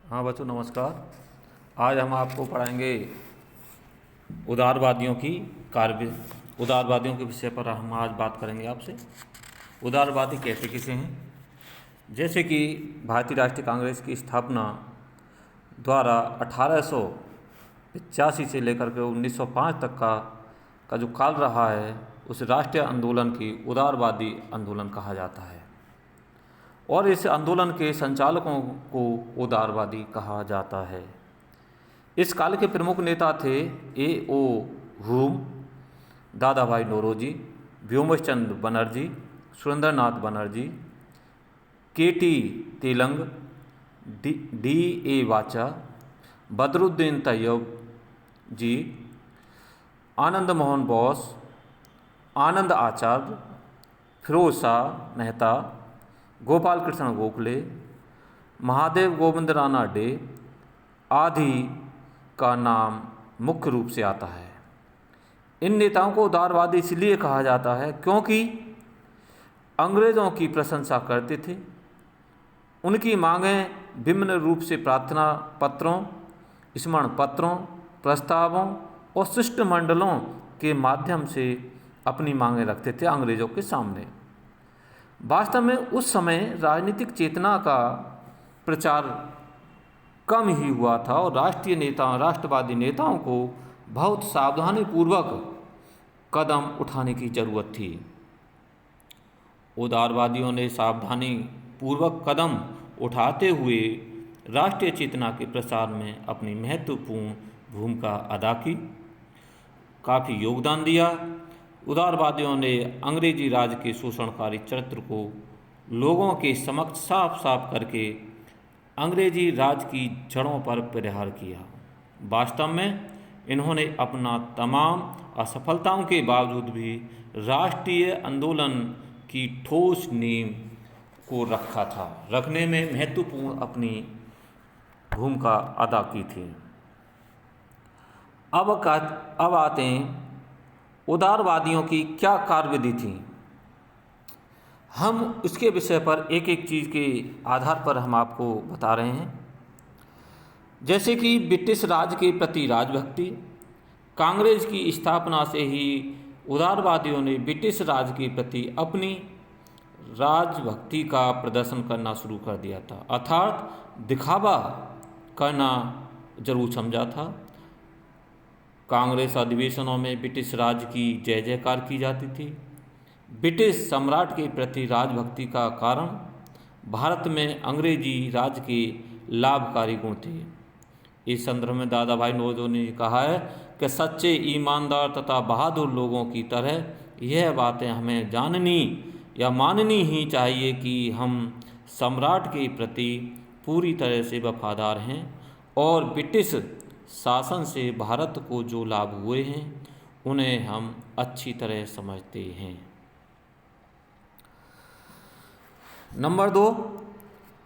हाँ बच्चों नमस्कार। आज हम आपको पढ़ाएंगे उदारवादियों की कार्य उदारवादियों के विषय पर हम आज बात करेंगे आपसे। उदारवादी कहते किसे हैं? जैसे कि भारतीय राष्ट्रीय कांग्रेस की स्थापना द्वारा 1885 से लेकर के 1905 तक का जो काल रहा है उस राष्ट्रीय आंदोलन की उदारवादी आंदोलन कहा जाता है और इस आंदोलन के संचालकों को उदारवादी कहा जाता है। इस काल के प्रमुख नेता थे A.O. ह्यूम, दादा भाई नौरोजी, व्योमेश चंद्र बनर्जी, सुरेंद्रनाथ बनर्जी, K.T. तेलंग, D.A. वाचा, बदरुद्दीन तैयब जी, आनंद मोहन बोस, आनंद आचार्य, फिरोज शाह मेहता, गोपाल कृष्ण गोखले, महादेव गोविंद राणा डे आदि का नाम मुख्य रूप से आता है। इन नेताओं को उदारवादी इसलिए कहा जाता है क्योंकि अंग्रेज़ों की प्रशंसा करते थे। उनकी मांगें विभिन्न रूप से प्रार्थना पत्रों, स्मरण पत्रों, प्रस्तावों और शिष्टमंडलों के माध्यम से अपनी मांगें रखते थे अंग्रेज़ों के सामने। वास्तव में उस समय राजनीतिक चेतना का प्रचार कम ही हुआ था और राष्ट्रवादी नेताओं को बहुत सावधानीपूर्वक कदम उठाने की ज़रूरत थी। उदारवादियों ने सावधानीपूर्वक कदम उठाते हुए राष्ट्रीय चेतना के प्रसार में अपनी महत्वपूर्ण भूमिका अदा की, काफ़ी योगदान दिया। उदारवादियों ने अंग्रेजी राज के शोषणकारी चरित्र को लोगों के समक्ष साफ साफ करके अंग्रेजी राज की जड़ों पर प्रहार किया। वास्तव में इन्होंने अपना तमाम असफलताओं के बावजूद भी राष्ट्रीय आंदोलन की ठोस नींव को रखने में महत्वपूर्ण अपनी भूमिका अदा की थी। अब आते हैं उदारवादियों की क्या कार्यविधि थी। हम इसके विषय पर एक एक चीज़ के आधार पर हम आपको बता रहे हैं। जैसे कि ब्रिटिश राज के प्रति राजभक्ति। कांग्रेस की स्थापना से ही उदारवादियों ने ब्रिटिश राज के प्रति अपनी राजभक्ति का प्रदर्शन करना शुरू कर दिया था, अर्थात दिखावा करना जरूर समझा था। कांग्रेस अधिवेशनों में ब्रिटिश राज की जय जयकार की जाती थी। ब्रिटिश सम्राट के प्रति राजभक्ति का कारण भारत में अंग्रेजी राज के लाभकारी गुण थे। इस संदर्भ में दादा भाई नौरोजी ने कहा है कि सच्चे ईमानदार तथा बहादुर लोगों की तरह यह बातें हमें जाननी या माननी ही चाहिए कि हम सम्राट के प्रति पूरी तरह से वफादार हैं और ब्रिटिश शासन से भारत को जो लाभ हुए हैं उन्हें हम अच्छी तरह समझते हैं। नंबर 2,